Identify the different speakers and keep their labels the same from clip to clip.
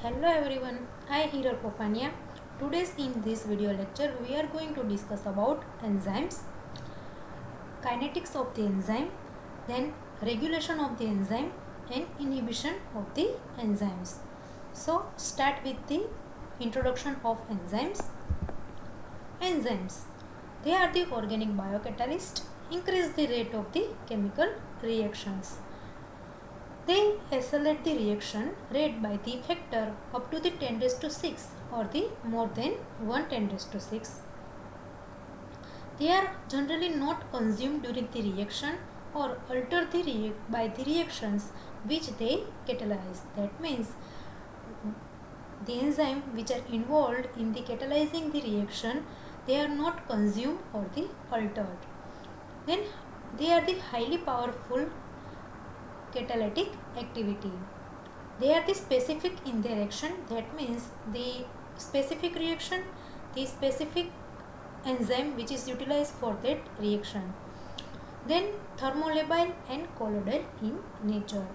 Speaker 1: Hello everyone, I Hiro Popania. Today's in this video lecture we are going to discuss about enzymes, kinetics of the enzyme, then regulation of the enzyme and inhibition of the enzymes. So start with the introduction of enzymes. Enzymes, they are the organic biocatalyst, increase the rate of the chemical reactions. They accelerate the reaction rate by the factor up to the 10 raised to 6 or the more than 1 10 raised to 6. They are generally not consumed during the reaction or altered by the reactions which they catalyze. That means the enzyme which are involved in the catalyzing the reaction, they are not consumed or the altered. Then they are the highly powerful catalytic activity. They are the specific in their action. That means the specific reaction, the specific enzyme which is utilized for that reaction. Then thermolabile and colloidal in nature.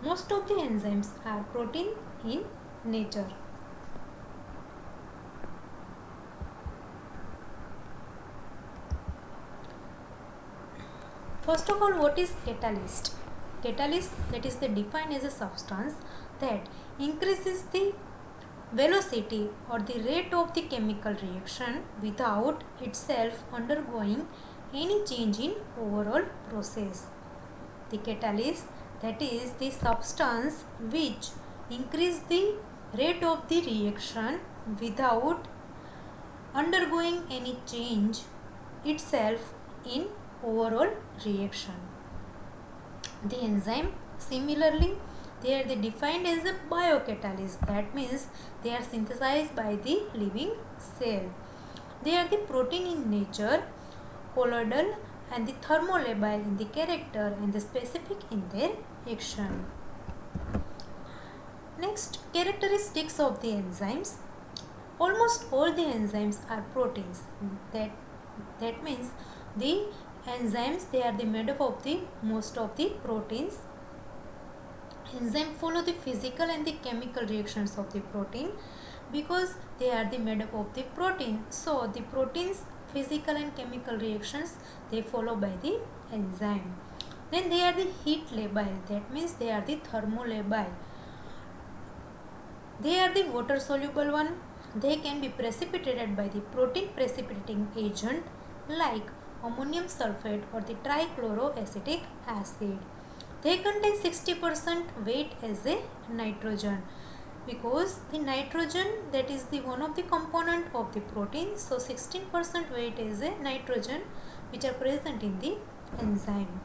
Speaker 1: Most of the enzymes are protein in nature. First of all, what is catalyst? Catalyst, that is defined as a substance that increases the velocity or the rate of the chemical reaction without itself undergoing any change in overall process. The catalyst, that is the substance which increase the rate of the reaction without undergoing any change itself in overall reaction. The enzyme, similarly, they are defined as a biocatalyst. That means they are synthesized by the living cell. They are the protein in nature, colloidal and the thermolabile in the character and the specific in their action. Next, characteristics of the enzymes. Almost all the enzymes are proteins. That means the enzymes, they are made up of the most of the proteins. Enzymes follow the physical and the chemical reactions of the protein because they are made up of the protein. So the proteins physical and chemical reactions, they follow by the enzyme. Then they are the heat labile. That means they are the thermolabile. They are the water soluble one. They can be precipitated by the protein precipitating agent like ammonium sulfate or the trichloroacetic acid. They contain 60% weight as a nitrogen because the nitrogen, that is the one of the component of the protein. So 16% weight is a nitrogen which are present in the enzyme.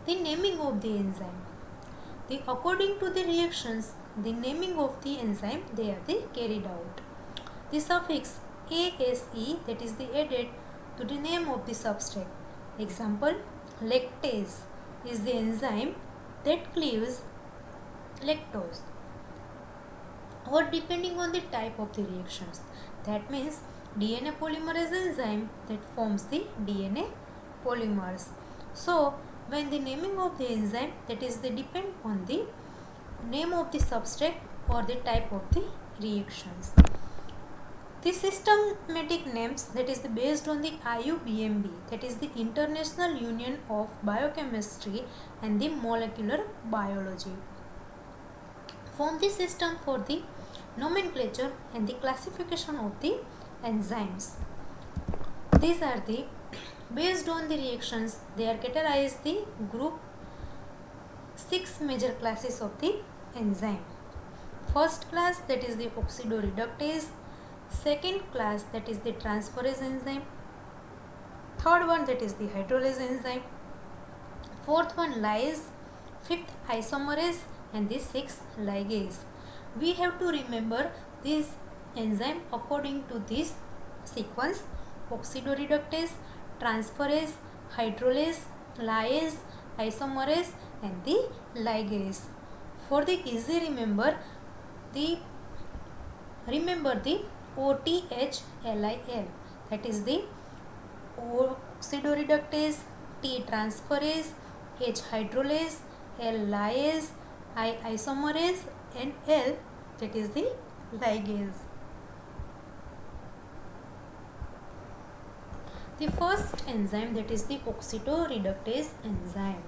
Speaker 1: The naming of the enzyme. According to the reactions, the naming of the enzyme, they are carried out. The suffix ase, that is added to the name of the substrate. Example, lactase is the enzyme that cleaves lactose, or depending on the type of the reactions. That means DNA polymerase enzyme that forms the DNA polymers. So when the naming of the enzyme, that is they depend on the name of the substrate or the type of the reactions. The systematic names, that is based on the IUBMB, that is the International Union of Biochemistry and the Molecular Biology, form the system for the nomenclature and the classification of the enzymes. These are based on the reactions, they are categorized the group 6 major classes of the enzyme. First class, that is the oxidoreductase. Second class, that is the transferase enzyme. Third one, that is the hydrolase enzyme. Fourth one, lyase. Fifth, isomerase, and the sixth, ligase. We have to remember this enzyme according to this sequence: oxidoreductase, transferase, hydrolase, lyase, isomerase, and the ligase. For the easy remember the OTHLIL, that is the oxidoreductase, T transferase, H hydrolase, L lyase, I isomerase, and L that is the ligase. The first enzyme, that is the oxidoreductase enzyme.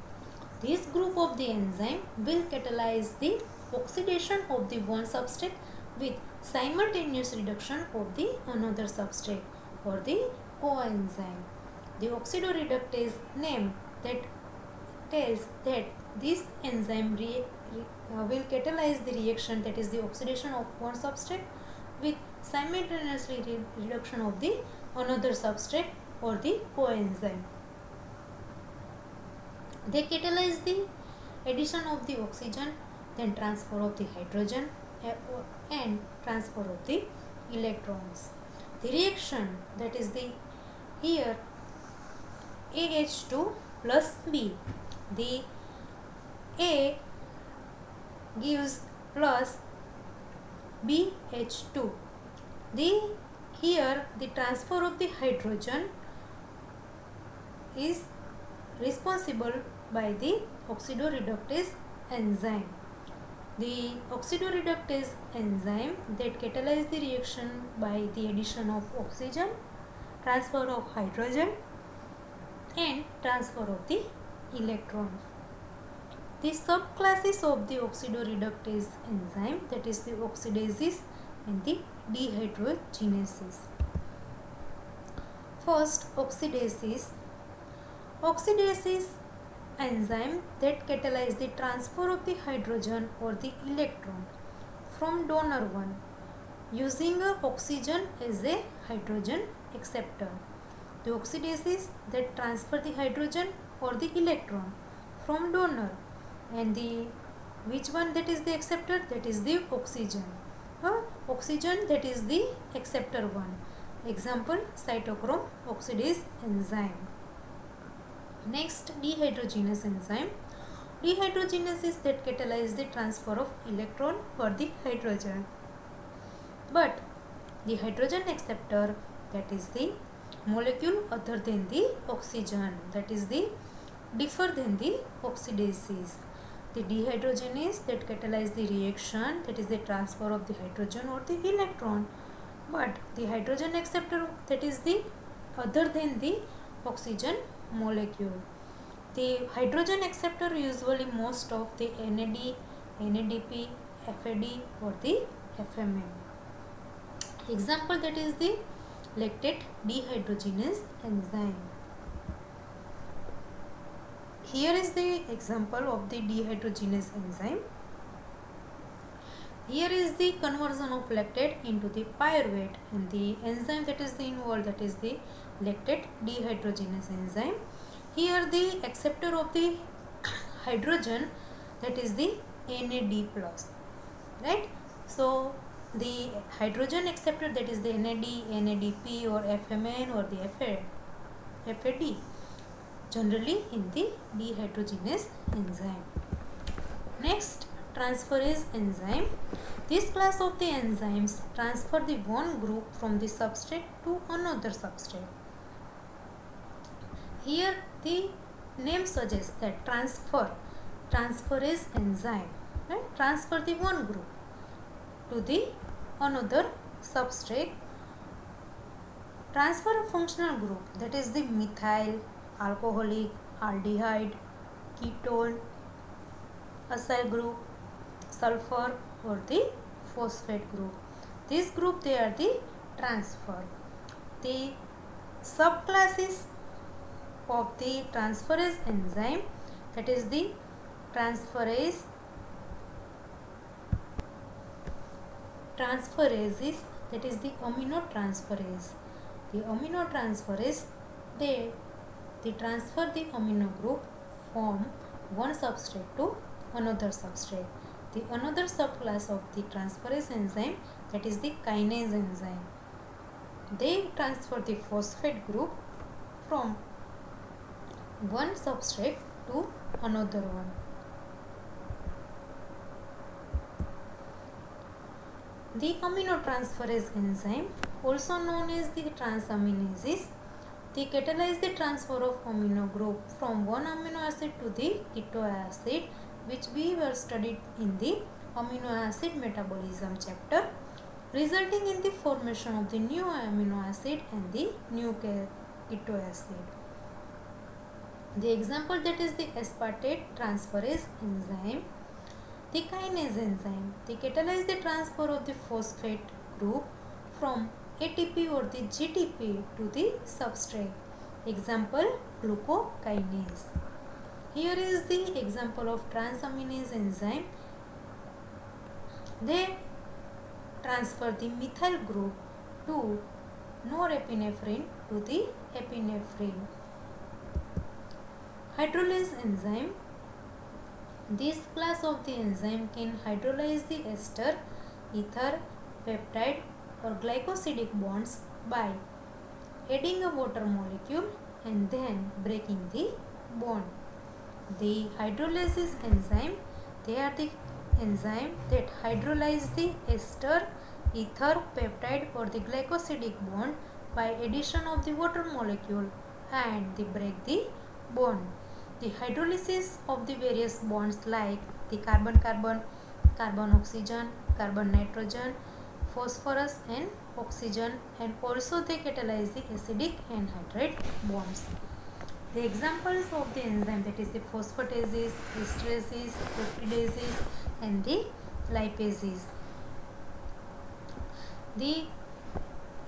Speaker 1: This group of the enzyme will catalyze the oxidation of the one substrate with simultaneous reduction of the another substrate, or the coenzyme. The oxidoreductase name that tells that this enzyme will catalyze the reaction, that is the oxidation of one substrate with simultaneously reduction of the another substrate, or the coenzyme. They catalyze the addition of the oxygen, then transfer of the hydrogen, and transfer of the electrons. The reaction, that is the here AH2 plus B. The A gives plus BH2. Here the transfer of the hydrogen is responsible by the oxidoreductase enzyme. The oxidoreductase enzyme that catalyzes the reaction by the addition of oxygen, transfer of hydrogen, and transfer of the electrons. The subclasses of the oxidoreductase enzyme, that is the oxidases and the dehydrogenases. First, oxidases. Oxidases enzyme that catalyze the transfer of the hydrogen or the electron from donor 1 using oxygen as a hydrogen acceptor. The oxidases that transfer the hydrogen or the electron from donor, and the which one that is the acceptor? That is the oxygen. Oxygen, that is the acceptor one. Example, cytochrome oxidase enzyme. Next, dehydrogenase enzyme. Dehydrogenases that catalyze the transfer of electron or the hydrogen. But the hydrogen acceptor, that is the molecule other than the oxygen, that is the differ than the oxidases. The dehydrogenase that catalyze the reaction, that is the transfer of the hydrogen or the electron. But the hydrogen acceptor, that is the other than the oxygen molecule. The hydrogen acceptor usually most of the NAD, NADP, FAD or the FMM. Example, that is the lactate dehydrogenase enzyme. Here is the example of the dehydrogenase enzyme. Here is the conversion of lactate into the pyruvate, and the enzyme that is the involved, that is the lactate dehydrogenase enzyme. Here the acceptor of the hydrogen, that is the NAD plus, right? So the hydrogen acceptor, that is the NAD, NADP or FMN or the FAD, generally in the dehydrogenase enzyme. Next, transferase enzyme. This class of the enzymes transfer the one group from the substrate to another substrate. Here the name suggests that transferase enzyme, right? Transfer the one group to the another substrate. Transfer a functional group, that is the methyl, alcoholic, aldehyde, ketone, acyl group, sulfur or the phosphate group. This group, they are the transfer. The subclasses of the transferase enzyme, that is the transferases, that is the aminotransferase. The aminotransferase, they transfer the amino group from one substrate to another substrate. The another subclass of the transferase enzyme, that is the kinase enzyme. They transfer the phosphate group from one substrate to another one. The aminotransferase enzyme, also known as the transaminases, they catalyze the transfer of amino group from one amino acid to the keto acid which we were studied in the amino acid metabolism chapter, resulting in the formation of the new amino acid and the new keto acid. The example, that is the aspartate transferase enzyme, the kinase enzyme. They catalyze the transfer of the phosphate group from ATP or the GTP to the substrate. Example, glucokinase. Here is the example of transaminase enzyme. They transfer the methyl group to norepinephrine to the epinephrine. Hydrolase enzyme. This class of the enzyme can hydrolyze the ester, ether, peptide or glycosidic bonds by adding a water molecule and then breaking the bond. The hydrolysis enzyme, they are the enzyme that hydrolyze the ester, ether, peptide or the glycosidic bond by addition of the water molecule and they break the bond. The hydrolysis of the various bonds like the carbon-carbon, carbon-oxygen, carbon-nitrogen, phosphorus and oxygen, and also they catalyze the acidic anhydride bonds. The examples of the enzyme, that is the phosphatases, esterases, peptidases and the lipases. The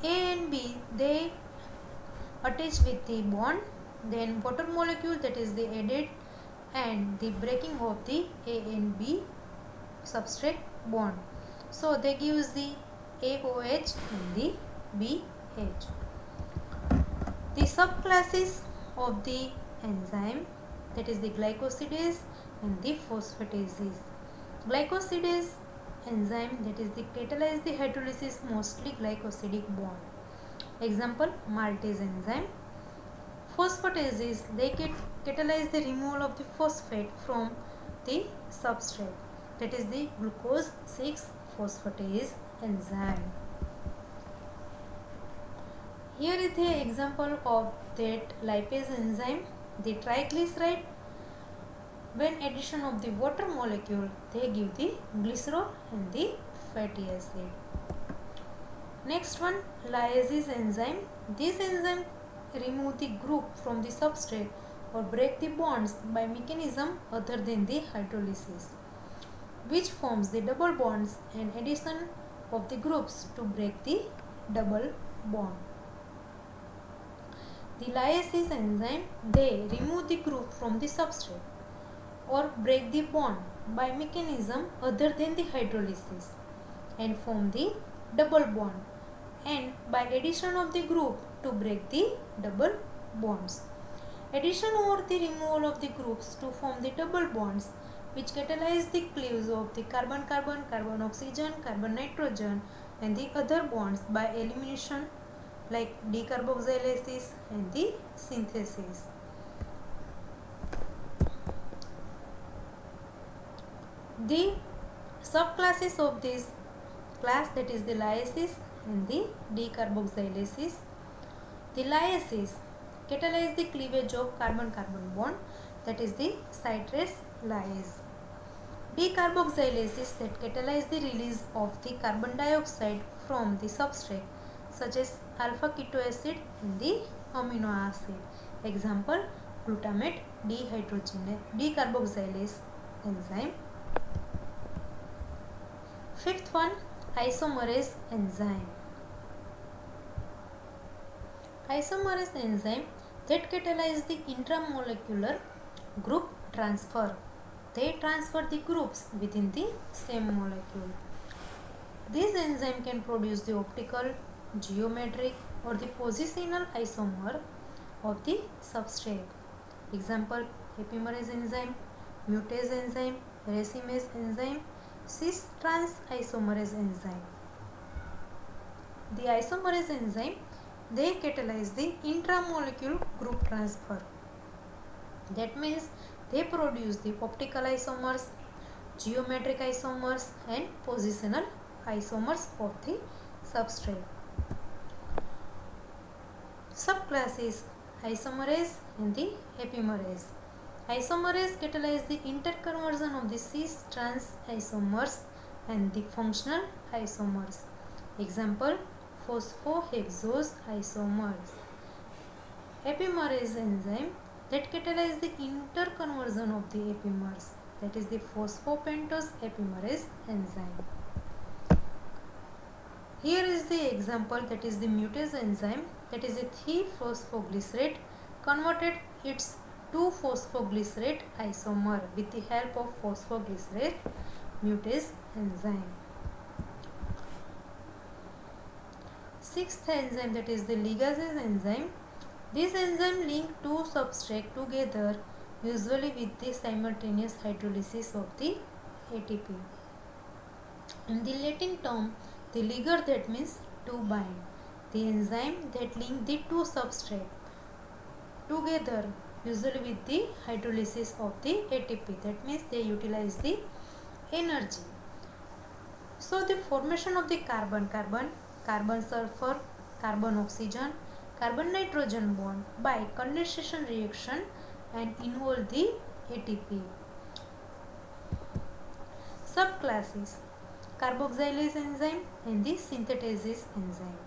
Speaker 1: A and B, they attach with the bond, then water molecule, that is the added, and the breaking of the A and B substrate bond. So they gives the AOH and the BH. The subclasses of the enzyme, that is the glycosidase and the phosphatases. Glycosidase enzyme, that is the catalyze the hydrolysis mostly glycosidic bond. Example, maltase enzyme. Phosphatases, they catalyze the removal of the phosphate from the substrate, that is the glucose 6 phosphatase enzyme. Here is the example of that lipase enzyme, the triglyceride. When addition of the water molecule, they give the glycerol and the fatty acid. Next one, lyase enzyme. This enzyme remove the group from the substrate or break the bonds by mechanism other than the hydrolysis, which forms the double bonds and addition of the groups to break the double bond. The lyase enzyme, they remove the group from the substrate or break the bond by mechanism other than the hydrolysis and form the double bond, and by addition of the group to break the double bonds. Addition or the removal of the groups to form the double bonds, which catalyze the cleavage of the carbon-carbon, carbon-oxygen, carbon-nitrogen and the other bonds by elimination like decarboxylases and the synthesis. The subclasses of this class, that is the lyases and the decarboxylases. The lyases catalyze the cleavage of carbon-carbon bond, that is the citrate lyase. Decarboxylases, that catalyze the release of the carbon dioxide from the substrate such as alpha keto acid and the amino acid. Example, glutamate decarboxylase enzyme. Fifth one, isomerase enzyme. Isomerase enzyme that catalyze the intramolecular group transfer. They transfer the groups within the same molecule. This enzyme can produce the optical, geometric or the positional isomer of the substrate. Example, epimerase enzyme, mutase enzyme, racemase enzyme, cis-trans isomerase enzyme. The isomerase enzyme, they catalyze the intramolecular group transfer. That means they produce the optical isomers, geometric isomers and positional isomers of the substrate. Subclasses isomerase and the epimerase. Isomerase catalyze the interconversion of the cis-trans isomers and the functional isomers. Example, phosphohexose isomers. Epimerase enzyme that catalyze the interconversion of the epimers, that is the phosphopentose epimerase enzyme. Here is the example, that is the mutase enzyme, that is a 3-phosphoglycerate converted its 2-phosphoglycerate isomer with the help of phosphoglycerate mutase enzyme. Sixth enzyme, that is the ligase enzyme. This enzyme link two substrate together, usually with the simultaneous hydrolysis of the ATP. In the Latin term, the ligar, that means to bind. The enzyme that link the two substrate together, usually with the hydrolysis of the ATP, that means they utilize the energy. So the formation of the carbon sulfur, carbon oxygen, carbon nitrogen bond by condensation reaction and involve the ATP. Subclasses: carboxylase enzyme and the synthetases enzyme.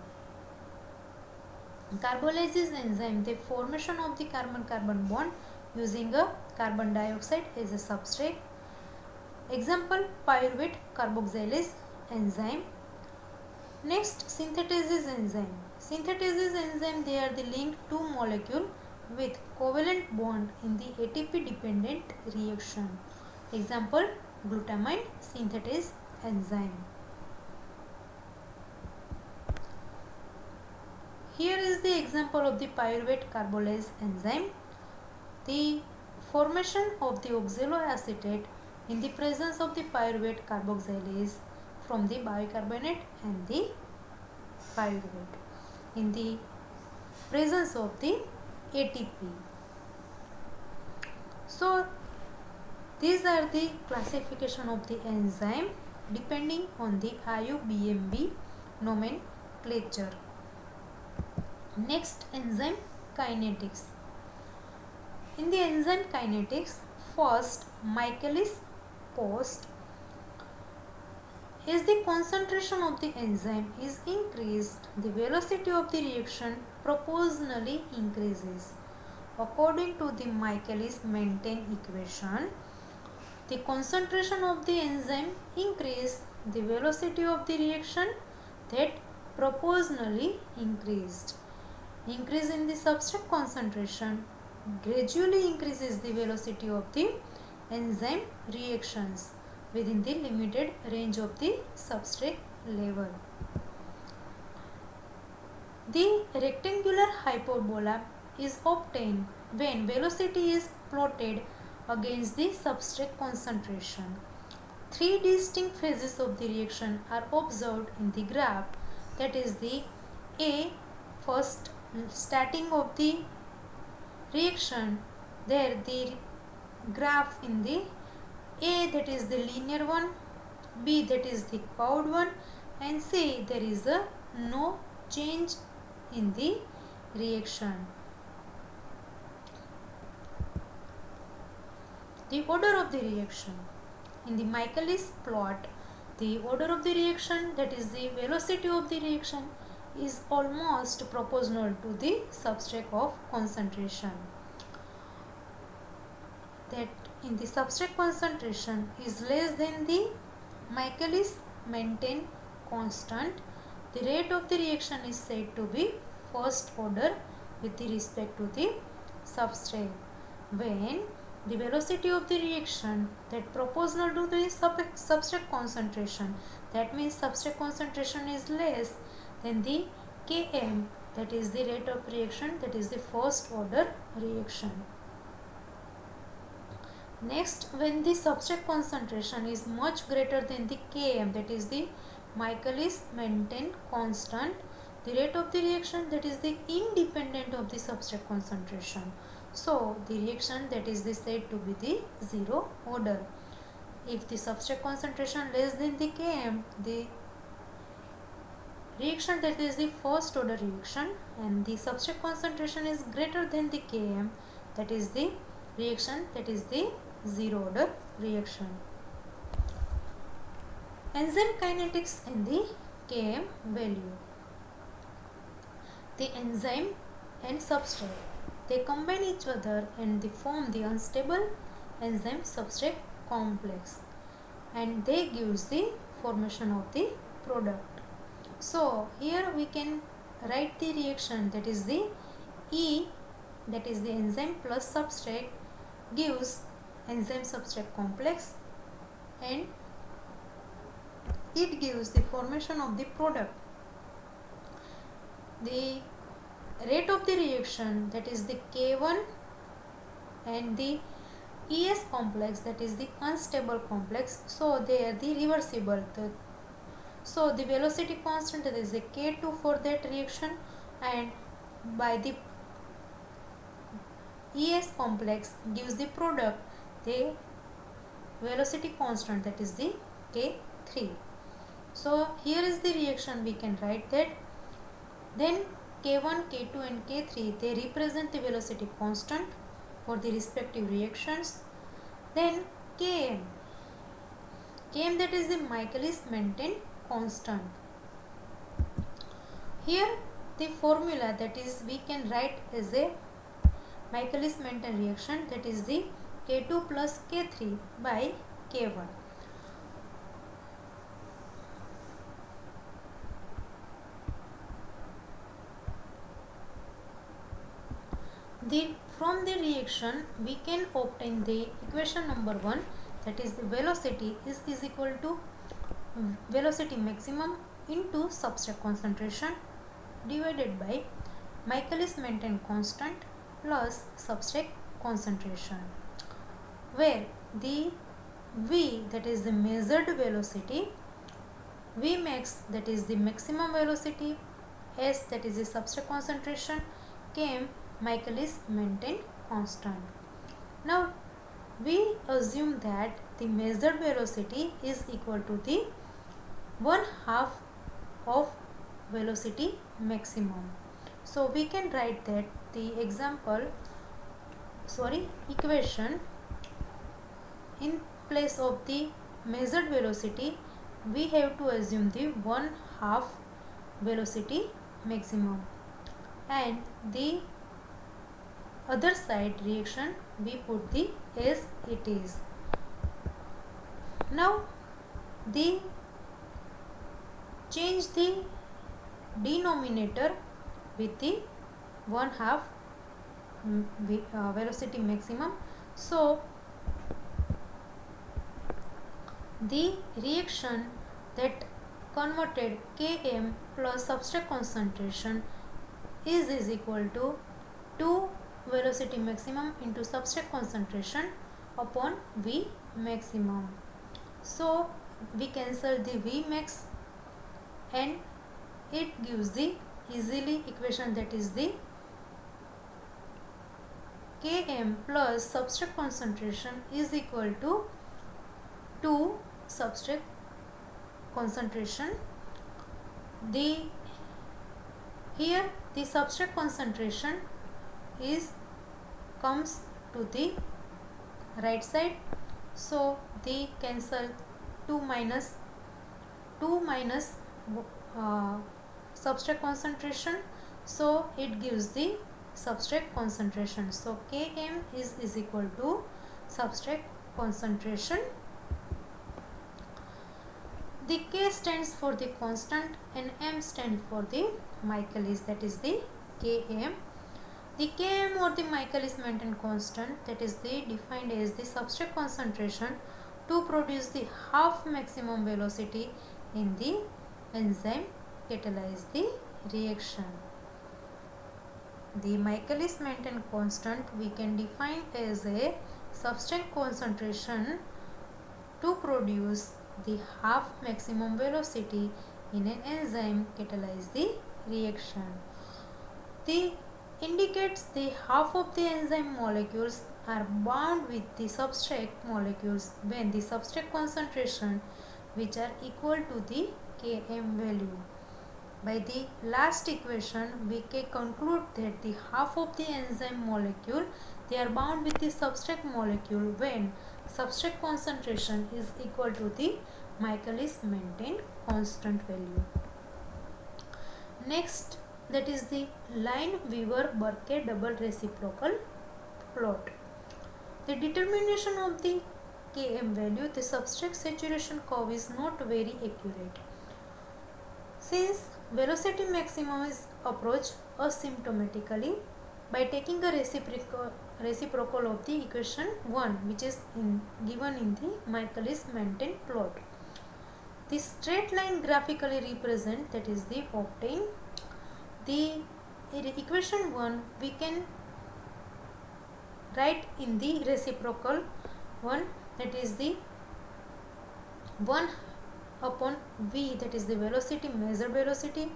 Speaker 1: Carbolysis enzyme, the formation of the carbon-carbon bond using a carbon dioxide as a substrate. Example, pyruvate carboxylase enzyme. Next, synthetases enzyme. Synthetases enzyme, they are the linked two molecule with covalent bond in the ATP dependent reaction. Example, glutamine synthetase enzyme. Here is the example of the pyruvate carbolase enzyme. The formation of the oxaloacetate in the presence of the pyruvate carboxylase from the bicarbonate and the pyruvate in the presence of the ATP. So these are the classification of the enzyme depending on the IUBMB nomenclature. Next, enzyme kinetics. In the enzyme kinetics, first Michaelis post. As the concentration of the enzyme is increased, the velocity of the reaction proportionally increases. According to the Michaelis-Menten equation, the concentration of the enzyme increased, the velocity of the reaction that proportionally increased. Increase in the substrate concentration gradually increases the velocity of the enzyme reactions within the limited range of the substrate level. The rectangular hyperbola is obtained when velocity is plotted against the substrate concentration. Three distinct phases of the reaction are observed in the graph, that is the A, first starting of the reaction, there the graph in the A, that is the linear one, B, that is the curved one, and C, there is a no change in the reaction. The order of the reaction. In the Michaelis plot, the order of the reaction, that is the velocity of the reaction, is almost proportional to the substrate of concentration. That in the substrate concentration is less than the Michaelis-Menten constant, the rate of the reaction is said to be first order with respect to the substrate. When the velocity of the reaction that proportional to the substrate concentration, that means substrate concentration is less than the Km, that is the rate of reaction, that is the first order reaction. Next, when the substrate concentration is much greater than the Km, that is the Michaelis-Menten constant, the rate of the reaction, that is the independent of the substrate concentration. So the reaction, that is the said to be the zero order. If the substrate concentration less than the Km, the reaction, that is the first order reaction, and the substrate concentration is greater than the Km, that is the reaction, that is the zero order reaction. Enzyme kinetics and the Km value. The enzyme and substrate, they combine each other and they form the unstable enzyme substrate complex, and they gives the formation of the product. So here we can write the reaction, that is the E, that is the enzyme plus substrate gives enzyme substrate complex, and it gives the formation of the product. The rate of the reaction, that is the K1, and the ES complex, that is the unstable complex, so they are the reversible. So the velocity constant, that is the K2 for that reaction, and by the ES complex gives the product the velocity constant, that is the K3. So here is the reaction, we can write that. Then K1, K2 and K3, they represent the velocity constant for the respective reactions. Then Km, that is the Michaelis-Menten constant. Here the formula, that is we can write as a Michaelis-Menten reaction, that is the K2 plus K3 by K1. From the reaction we can obtain the equation number 1, that is the velocity is equal to velocity maximum into substrate concentration divided by Michaelis-Menten constant plus substrate concentration, where the V, that is the measured velocity, V max, that is the maximum velocity, S, that is the substrate concentration, Km, Michaelis-Menten constant. Now we assume that the measured velocity is equal to the 1/2 of velocity maximum. So we can write that the equation, in place of the measured velocity we have to assume the 1/2 velocity maximum, and the other side reaction we put the as it is. Now the change the denominator with the 1/2 velocity maximum. So the reaction that converted Km plus substrate concentration is equal to 2 velocity maximum into substrate concentration upon V maximum. So we cancel the V max and it gives the easily equation, that is the Km plus substrate concentration is equal to 2 substrate concentration. Here the substrate concentration comes to the right side, so they cancel 2 minus substrate concentration, so it gives the substrate concentration. So Km is equal to substrate concentration. The K stands for the constant and M stands for the Michaelis, that is the Km. The Km or the Michaelis-Menten constant, that is defined as the substrate concentration to produce the half maximum velocity in the enzyme catalyze the reaction. The Michaelis-Menten constant we can define as a substrate concentration to produce the half maximum velocity in an enzyme catalyze the reaction. The indicates the half of the enzyme molecules are bound with the substrate molecules when the substrate concentration which are equal to the Km value. By the last equation we can conclude that the half of the enzyme molecule, they are bound with the substrate molecule when substrate concentration is equal to the Michaelis-Menten constant value. Next, that is the Lineweaver-Burke double reciprocal plot. The determination of the Km value, the substrate saturation curve is not very accurate. Since velocity maximum is approached asymptomatically by taking a reciprocal of the equation 1, which is given in the Michaelis-Menten plot. The straight line graphically represent, that is the obtain the equation 1 we can write in the reciprocal 1, that is the 1 upon v, that is the velocity, measured velocity,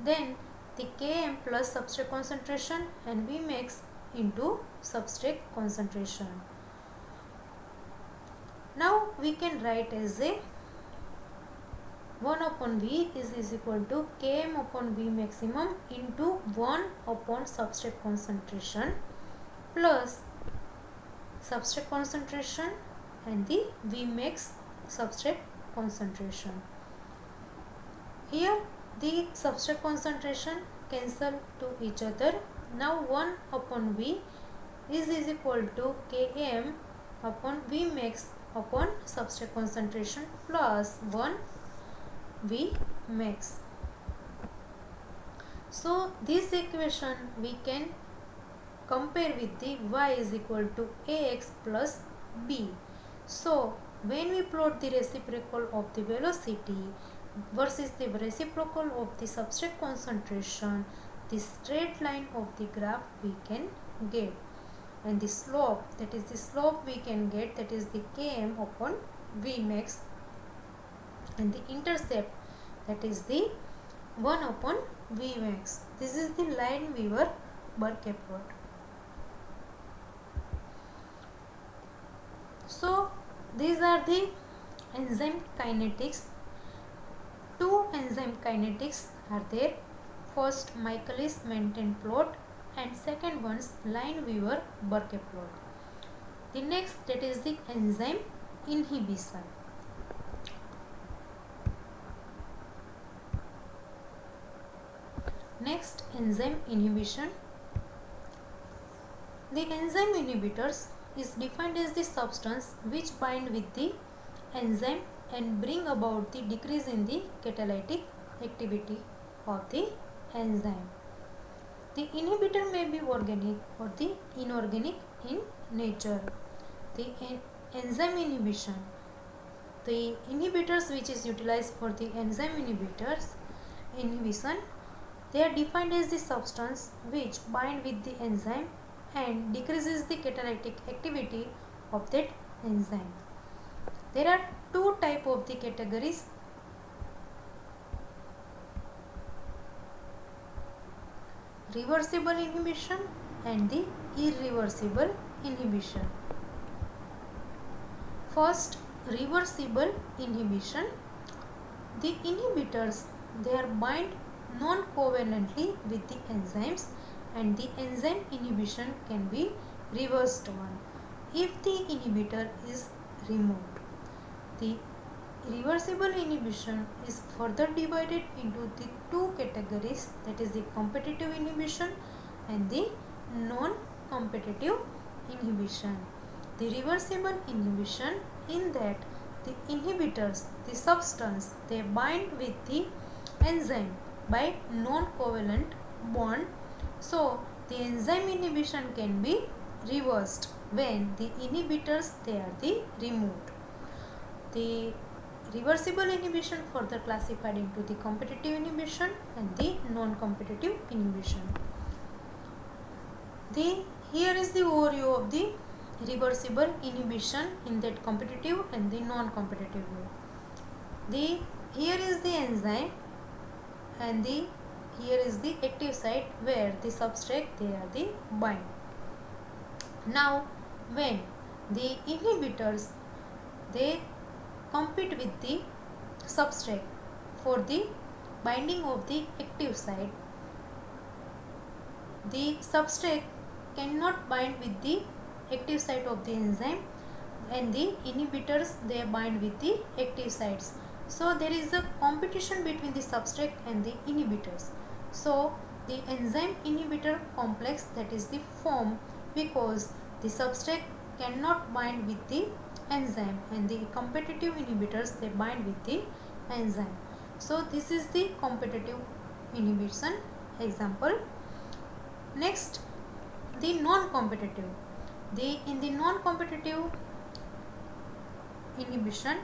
Speaker 1: then the Km plus substrate concentration and V max into substrate concentration. Now we can write as a 1 upon V is equal to Km upon V maximum into 1 upon substrate concentration plus substrate concentration and the V max substrate concentration. Here the substrate concentration cancel to each other. Now 1 upon V is equal to Km upon V max upon substrate concentration plus 1 V max. So this equation we can compare with the y is equal to ax plus b. So when we plot the reciprocal of the velocity versus the reciprocal of the substrate concentration, the straight line of the graph we can get, and the slope, that is the slope we can get, that is the Km upon V max, and the intercept, that is the 1 upon V max. This is the Lineweaver-Burke plot. So these are the enzyme kinetics. Two enzyme kinetics are there. First Michaelis-Menten plot and second one's Lineweaver-Burke plot. The next, that is the enzyme inhibition. Next, enzyme inhibition. The enzyme inhibitors is defined as the substance which bind with the enzyme and bring about the decrease in the catalytic activity of the enzyme. The inhibitor may be organic or the inorganic in nature. The enzyme inhibition. The inhibitors which is utilized for the enzyme inhibition, they are defined as the substance which bind with the enzyme and decreases the catalytic activity of that enzyme. There are two types of the categories. Reversible inhibition and the irreversible inhibition. First, reversible inhibition. The inhibitors, they are bind non-covalently with the enzymes and the enzyme inhibition can be reversed one if the inhibitor is removed. The reversible inhibition is further divided into the two categories, that is the competitive inhibition and the non-competitive inhibition. The reversible inhibition, in that the inhibitors, the substance, they bind with the enzyme by non-covalent bond. So the enzyme inhibition can be reversed when the inhibitors, they are the removed. The reversible inhibition further classified into the competitive inhibition and the non-competitive inhibition. Here is the overview of the reversible inhibition in that competitive and the non-competitive way. Here is the enzyme and here is the active site where the substrate, they are the bind. Now when the inhibitors, they compete with the substrate for the binding of the active site, the substrate cannot bind with the active site of the enzyme, and the inhibitors, they bind with the active sites. So there is a competition between the substrate and the inhibitors. So the enzyme inhibitor complex, that is the form, because the substrate cannot bind with the enzyme, and the competitive inhibitors, they bind with the enzyme. So this is the competitive inhibition example. Next, the non-competitive. In the non-competitive inhibition,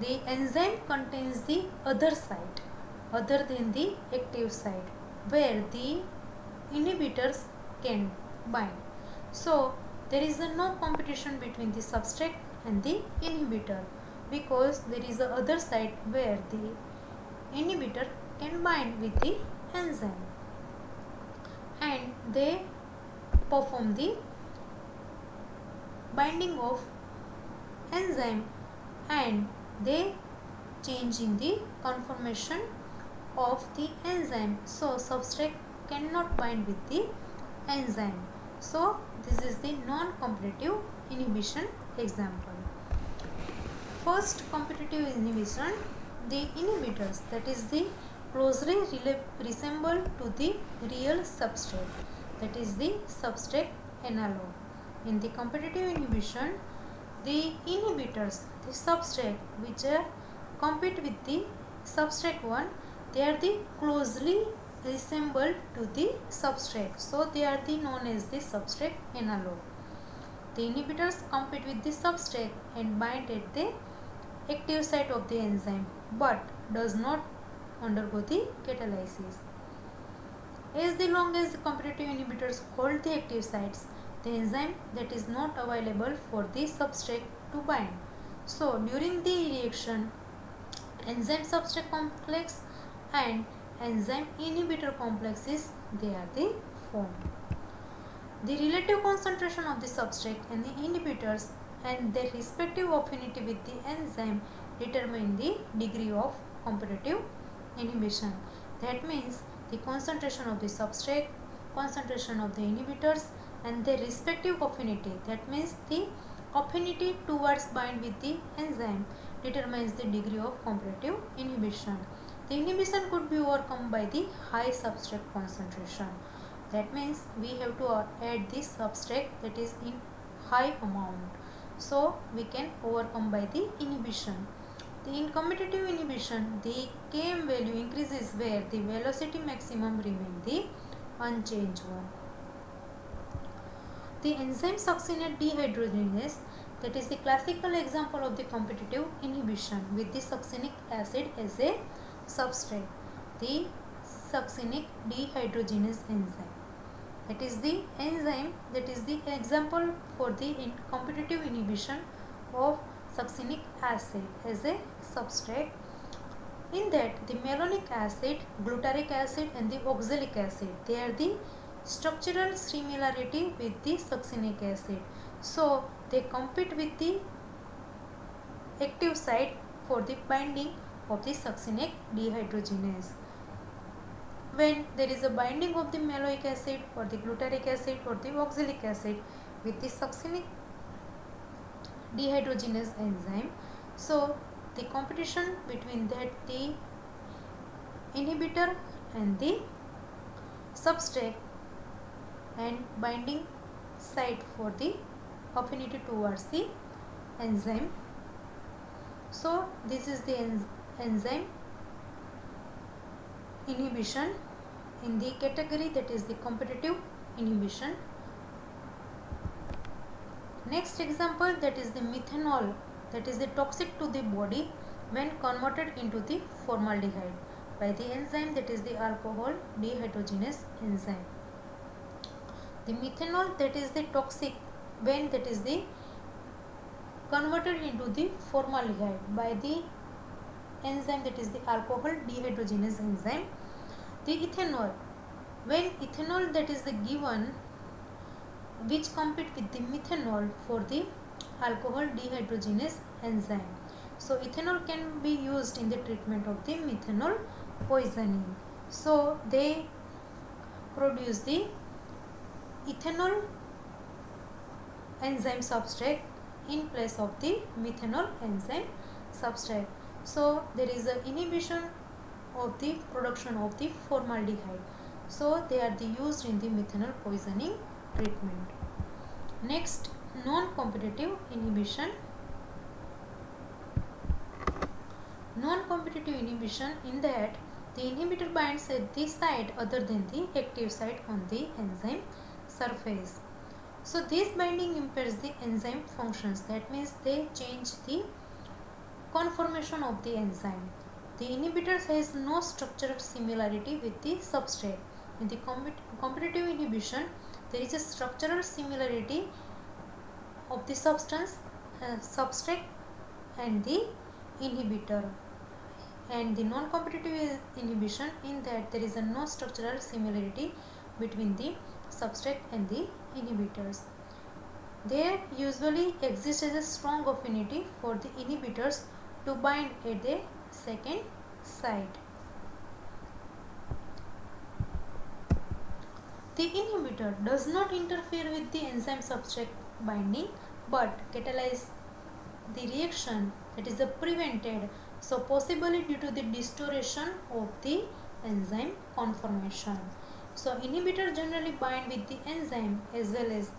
Speaker 1: the enzyme contains the other site other than the active site where the inhibitors can bind. So there is no competition between the substrate and the inhibitor, because there is a other site where the inhibitor can bind with the enzyme, and they perform the binding of enzyme, and they change in the conformation of the enzyme. So substrate cannot bind with the enzyme. So this is the non-competitive inhibition example. First, competitive inhibition, the inhibitors, that is the closely resemble to the real substrate, that is the substrate analog. In the competitive inhibition, the inhibitors, the substrate which compete with the substrate one, they are the closely resemble to the substrate, so they are the known as the substrate analog. The inhibitors compete with the substrate and bind at the active site of the enzyme, but does not undergo the catalysis. As long as the competitive inhibitors hold the active sites, the enzyme that is not available for the substrate to bind. So during the reaction, enzyme substrate complex and enzyme inhibitor complexes, they are the formed. The relative concentration of the substrate and the inhibitors and their respective affinity with the enzyme determine the degree of competitive inhibition. That means the concentration of the substrate, concentration of the inhibitors, and their respective affinity, that means the affinity towards bind with the enzyme, determines the degree of competitive inhibition. The inhibition could be overcome by the high substrate concentration. That means we have to add this substrate that is in high amount, so we can overcome by the inhibition. In competitive inhibition, the Km value increases where the velocity maximum remains the unchanged one. The enzyme succinate dehydrogenase, that is the classical example of the competitive inhibition with the succinic acid as a substrate. The succinic dehydrogenase enzyme, that is the enzyme, that is the example for the competitive inhibition of succinic acid as a substrate. In that, the malonic acid, glutaric acid, and the oxalic acid, they are the structural similarity with the succinic acid, so they compete with the active site for the binding of the succinic dehydrogenase. When there is a binding of the maloic acid or the glutaric acid or the oxalic acid with the succinic dehydrogenase enzyme, so the competition between that the inhibitor and the substrate and binding site for the affinity towards the enzyme. So this is the enzyme inhibition in the category that is the competitive inhibition. Next example, that is the methanol, that is the toxic to the body when converted into the formaldehyde by the enzyme that is the alcohol dehydrogenase enzyme. The methanol, that is the toxic when that is the converted into the formaldehyde by the enzyme that is the alcohol dehydrogenase enzyme. The ethanol, when ethanol that is the given which compete with the methanol for the alcohol dehydrogenase enzyme. So ethanol can be used in the treatment of the methanol poisoning. So they produce the ethanol enzyme substrate in place of the methanol enzyme substrate. So there is a inhibition of the production of the formaldehyde. So they are used in the methanol poisoning treatment. Next, non-competitive inhibition. Non-competitive inhibition in that the inhibitor binds at the site other than the active site on the enzyme surface. So this binding impairs the enzyme functions. That means they change the conformation of the enzyme. The inhibitor has no structural similarity with the substrate. In the competitive inhibition, there is a structural similarity of the substrate and the inhibitor. And the non-competitive inhibition, in that there is no structural similarity between the substrate and the inhibitors. There usually exists as a strong affinity for the inhibitors to bind at the second site. The inhibitor does not interfere with the enzyme substrate binding but catalyze the reaction, that is prevented, so possibly due to the distortion of the enzyme conformation. So inhibitor generally bind with the enzyme as well as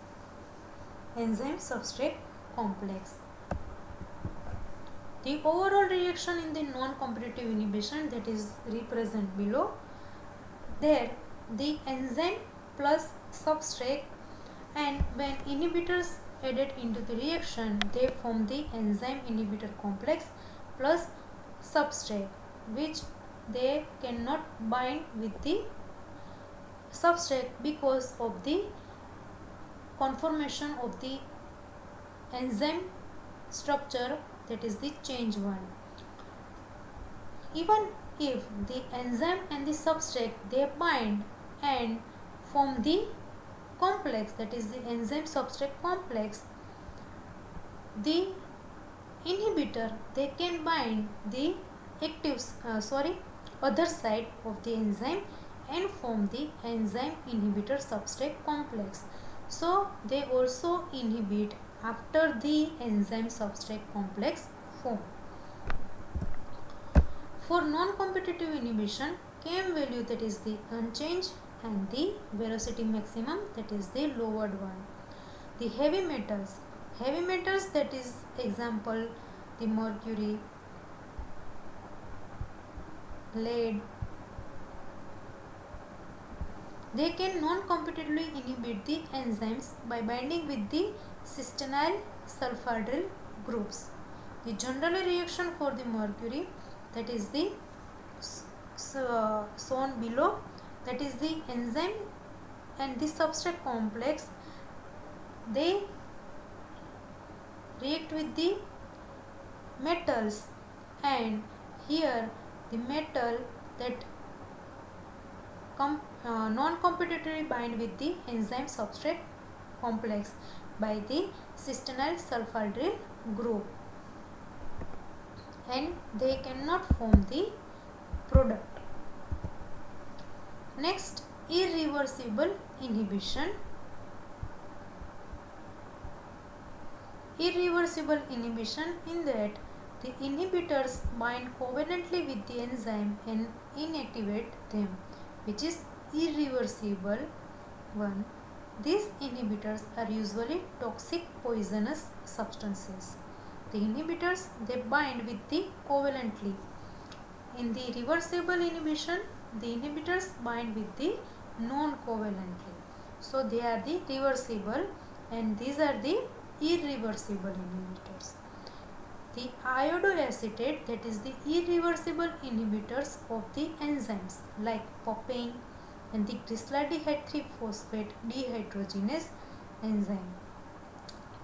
Speaker 1: enzyme substrate complex. The overall reaction in the non-competitive inhibition, that is represented below. There the enzyme plus substrate, and when inhibitors added into the reaction, they form the enzyme inhibitor complex plus substrate, which they cannot bind with the substrate because of the conformation of the enzyme structure, that is the change one. Even if the enzyme and the substrate they bind and form the complex, that is the enzyme substrate complex, the inhibitor they can bind the other side of the enzyme and form the enzyme inhibitor substrate complex. So they also inhibit after the enzyme substrate complex form. For non-competitive inhibition, Km value, that is the unchanged, and the velocity maximum, that is the lowered one. The heavy metals, that is example the mercury, lead, they can non-competitively inhibit the enzymes by binding with the cysteine sulfhydryl groups. The general reaction for the mercury, that is the shown below, that is the enzyme and the substrate complex, they react with the metals, and here the metal that non-competitively bind with the enzyme substrate complex by the cysteine sulfhydryl group, and they cannot form the product. Next, irreversible inhibition. Irreversible inhibition, in that the inhibitors bind covalently with the enzyme and inactivate them, which is irreversible one. These inhibitors are usually toxic poisonous substances. The inhibitors they bind with the covalently. In the reversible inhibition, the inhibitors bind with the non-covalently. So they are the reversible, and these are the irreversible inhibitors. The iodoacetate, that is the irreversible inhibitors of the enzymes like papain and the glyceraldehyde 3-phosphate dehydrogenase enzyme.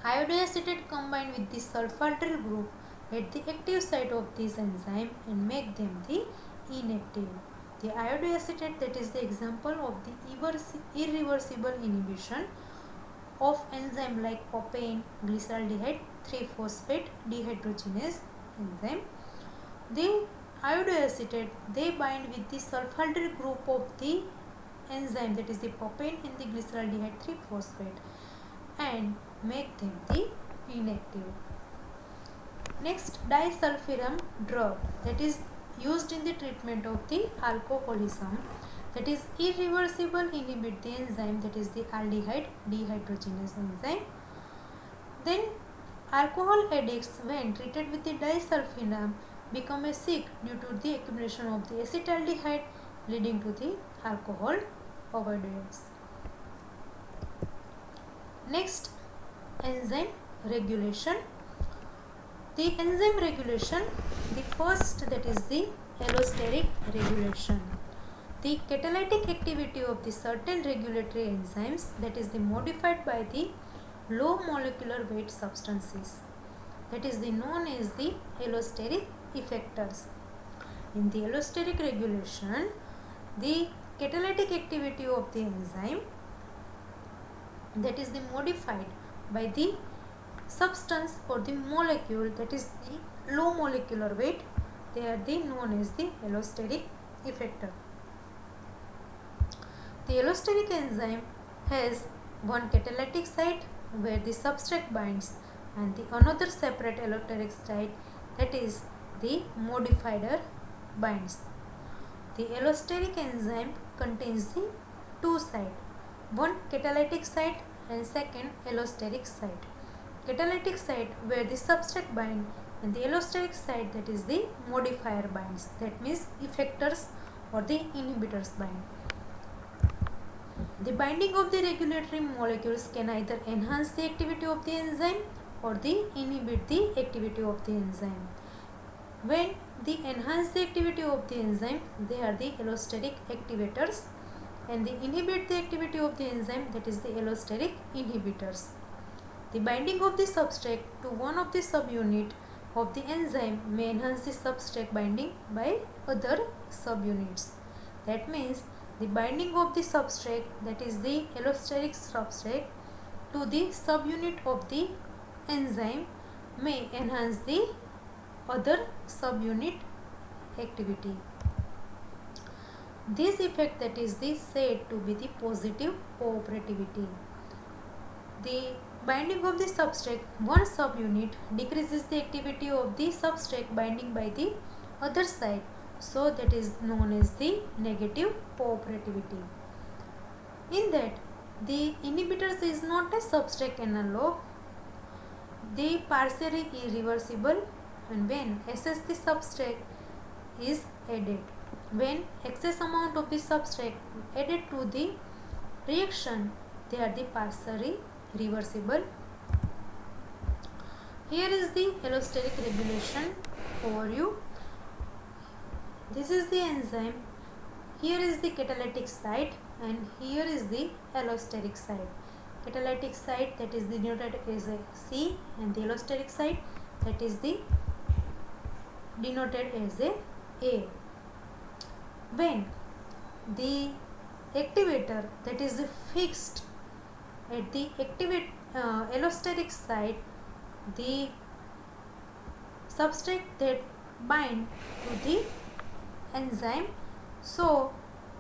Speaker 1: Iodoacetate combine with the sulfhydryl group at the active site of this enzyme and make them the inactive. The iodoacetate, that is the example of the irreversible inhibition of enzyme like papain, glyceraldehyde 3-phosphate dehydrogenase enzyme. The iodoacetate they bind with the sulfhydryl group of the enzyme, that is the papain and the glyceraldehyde 3-phosphate, and make them the inactive. Next, disulfiram drug, that is used in the treatment of the alcoholism, that is irreversible inhibit the enzyme, that is the aldehyde dehydrogenase enzyme. Then alcohol addicts when treated with the disulfiram become a sick due to the accumulation of the acetaldehyde leading to the alcohol overdose. Next, enzyme regulation. The enzyme regulation, the first, that is the allosteric regulation. The catalytic activity of the certain regulatory enzymes, that is the modified by the low molecular weight substances, that is the known as the allosteric effectors. In the allosteric regulation, the catalytic activity of the enzyme, that is the modified by the substance or the molecule, that is the low molecular weight, they are the known as the allosteric effector. The allosteric enzyme has one catalytic site where the substrate binds and the another separate allosteric site, that is the modifier, binds. The allosteric enzyme contains the two sites, one catalytic site and second allosteric site. Catalytic site where the substrate bind and the allosteric site, that is the modifier, binds, that means effectors or the inhibitors bind. The binding of the regulatory molecules can either enhance the activity of the enzyme or the inhibit the activity of the enzyme. When they enhance the activity of the enzyme, they are the allosteric activators, and they inhibit the activity of the enzyme, that is the allosteric inhibitors. The binding of the substrate to one of the subunit of the enzyme may enhance the substrate binding by other subunits. That means the binding of the substrate, that is the allosteric substrate, to the subunit of the enzyme may enhance the other subunit activity. This effect, that is the said to be the positive cooperativity. The binding of the substrate one subunit decreases the activity of the substrate binding by the other side, so that is known as the negative cooperativity. In that, the inhibitors is not a substrate analog, they partially irreversible, and when excess the substrate is added, when excess amount of the substrate added to the reaction, they are the partially reversible. Here is the allosteric regulation overview. This is the enzyme, here is the catalytic site, and here is the allosteric site. Catalytic site, that is denoted as a C, and the allosteric site, that is the denoted as a A. When the activator, that is fixed at the allosteric site, the substrate that bind to the enzyme, so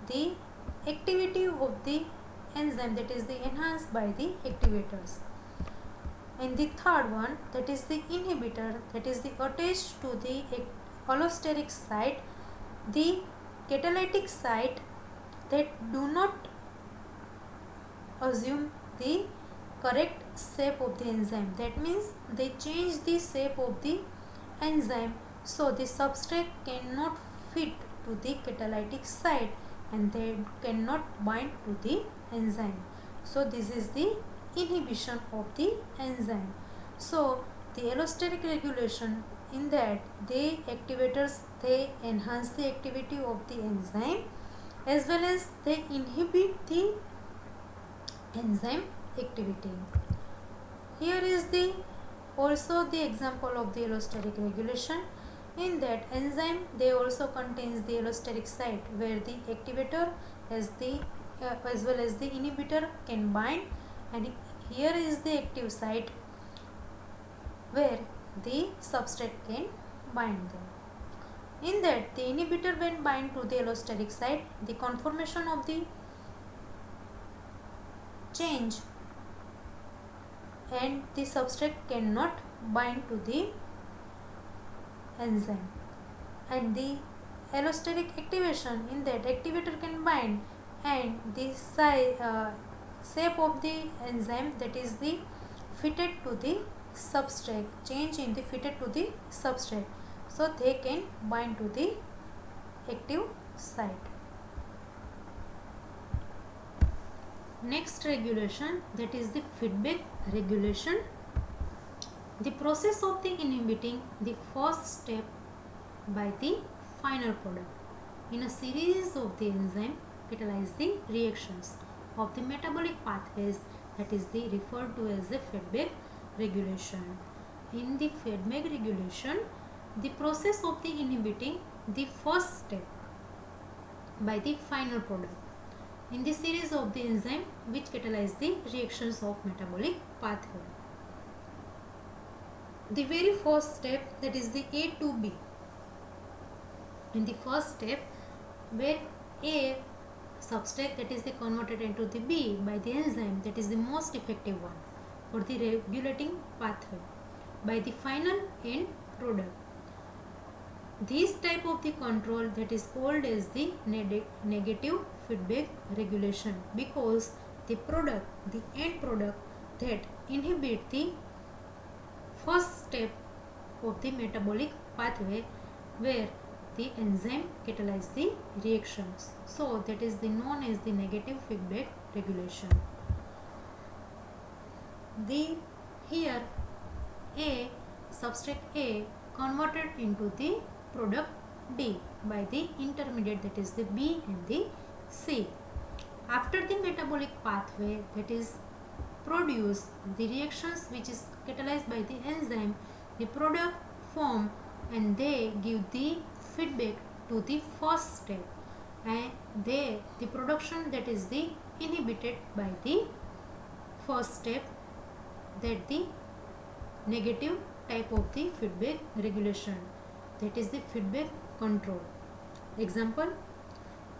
Speaker 1: the activity of the enzyme, that is the enhanced by the activators. And the third one, that is the inhibitor, that is the attached to the allosteric site, the catalytic site that do not assume the correct shape of the enzyme, that means they change the shape of the enzyme, so the substrate cannot fit to the catalytic site and they cannot bind to the enzyme. So this is the inhibition of the enzyme. So the allosteric regulation, in that the activators, they enhance the activity of the enzyme as well as they inhibit the enzyme activity. Here is the also the example of the allosteric regulation. In that enzyme, they also contains the allosteric site where the activator as well as the inhibitor can bind, and here is the active site where the substrate can bind them. In that, the inhibitor when bind to the allosteric site, the conformation of the change and the substrate cannot bind to the enzyme, and the allosteric activation, in that activator can bind, and the shape of the enzyme, that is the fitted to the substrate, change in the fitted to the substrate, so they can bind to the active site. Next regulation, that is the feedback regulation. The process of the inhibiting the first step by the final product in a series of the enzyme catalyze the reactions of the metabolic pathways, that is the referred to as the feedback regulation. In the feedback regulation, the process of the inhibiting the first step by the final product in the series of the enzyme which catalyze the reactions of metabolic pathway. The very first step, that is the A to B. In the first step, where A substrate, that is the converted into the B by the enzyme, that is the most effective one for the regulating pathway by the final end product. This type of the control, that is called as the negative feedback regulation, because the product, the end product that inhibit the first step of the metabolic pathway where the enzyme catalyze the reactions, so that is the known as the negative feedback regulation. The here A substrate A converted into the product D by the intermediate, that is the B and the C. After the metabolic pathway, that is produce the reactions which is catalyzed by the enzyme, the product form and they give the feedback to the first step, and the production, that is the inhibited by the first step, that the negative type of the feedback regulation, that is the feedback control. Example,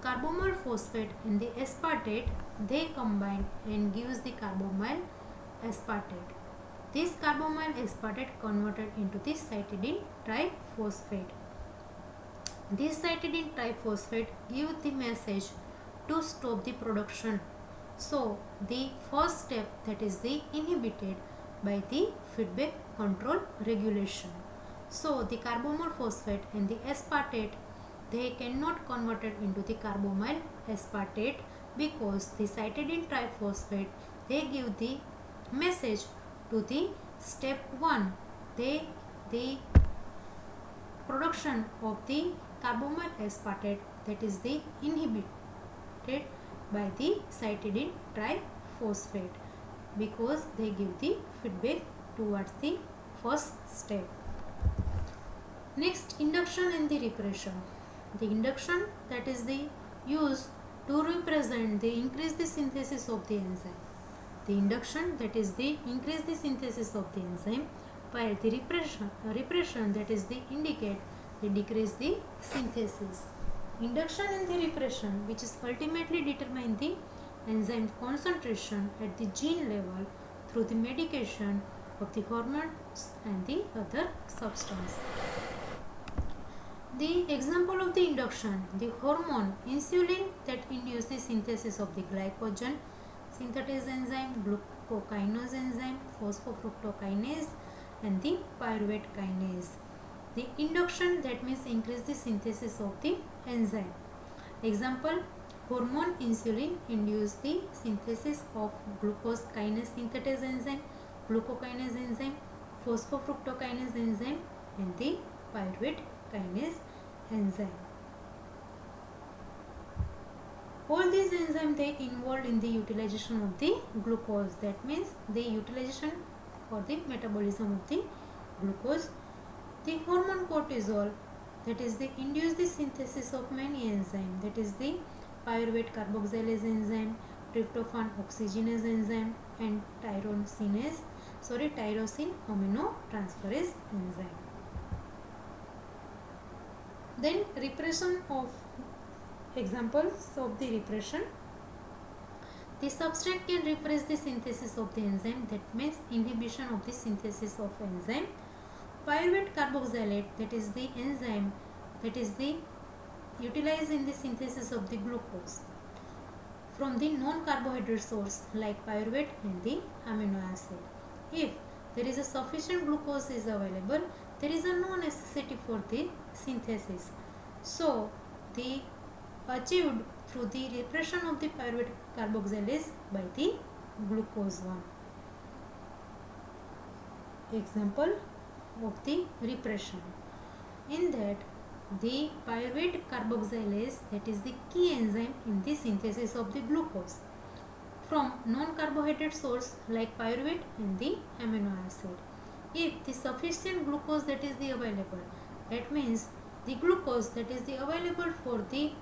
Speaker 1: carbonyl phosphate and the aspartate, they combine and gives the carbonyl aspartate. This carbonyl aspartate converted into the cytidine triphosphate. This cytidine triphosphate gives the message to stop the production. So the first step, that is the inhibited by the feedback control regulation. So the carbonyl phosphate and the aspartate, they cannot convert it into the carbonyl aspartate because the cytidine triphosphate, they give the message to the step 1. The production of the carbonyl aspartate, that is the inhibited by the cytidine triphosphate because they give the feedback towards the first step. Next, induction and the repression. The induction, that is the use to represent the increase the synthesis of the enzyme. The induction, that is the increase the synthesis of the enzyme, while the repression, that is the indicate the decrease the synthesis. Induction and the repression, which is ultimately determine the enzyme concentration at the gene level through the medication of the hormones and the other substance. The example of the induction, the hormone insulin that induces the synthesis of the glycogen synthetase enzyme, glucokinase enzyme, phosphofructokinase and the pyruvate kinase. The induction, that means increase the synthesis of the enzyme. Example, hormone insulin induce the synthesis of glucose kinase synthetase enzyme, glucokinase enzyme, phosphofructokinase enzyme and the pyruvate kinase enzyme. All these enzymes, they involved in the utilization of the glucose, that means the utilization for the metabolism of the glucose. The hormone cortisol, that is the induce the synthesis of many enzymes, that is the pyruvate carboxylase enzyme, tryptophan oxygenase enzyme and tyrosine aminotransferase enzyme. Then repression of examples of the repression. The substrate can repress the synthesis of the enzyme, that means inhibition of the synthesis of enzyme. Pyruvate carboxylate, that is the enzyme that is the utilized in the synthesis of the glucose from the non-carbohydrate source like pyruvate and the amino acid. If there is a sufficient glucose is available, there is a no necessity for the synthesis. So the achieved through the repression of the pyruvate carboxylase by the glucose 1. Example of the repression. In that, the pyruvate carboxylase, that is the key enzyme in the synthesis of the glucose from non-carbohydrate source like pyruvate and the amino acid. If the sufficient glucose that is the available, that means the glucose that is the available for the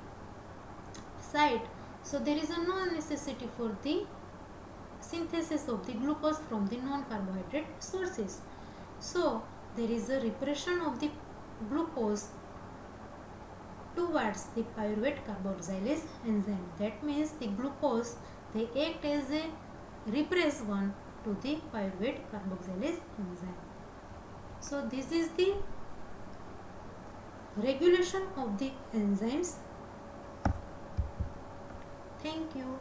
Speaker 1: site, so there is a no necessity for the synthesis of the glucose from the non-carbohydrate sources. So there is a repression of the glucose towards the pyruvate carboxylase enzyme. That means the glucose, they act as a repress one to the pyruvate carboxylase enzyme. So this is the regulation of the enzymes. Thank you.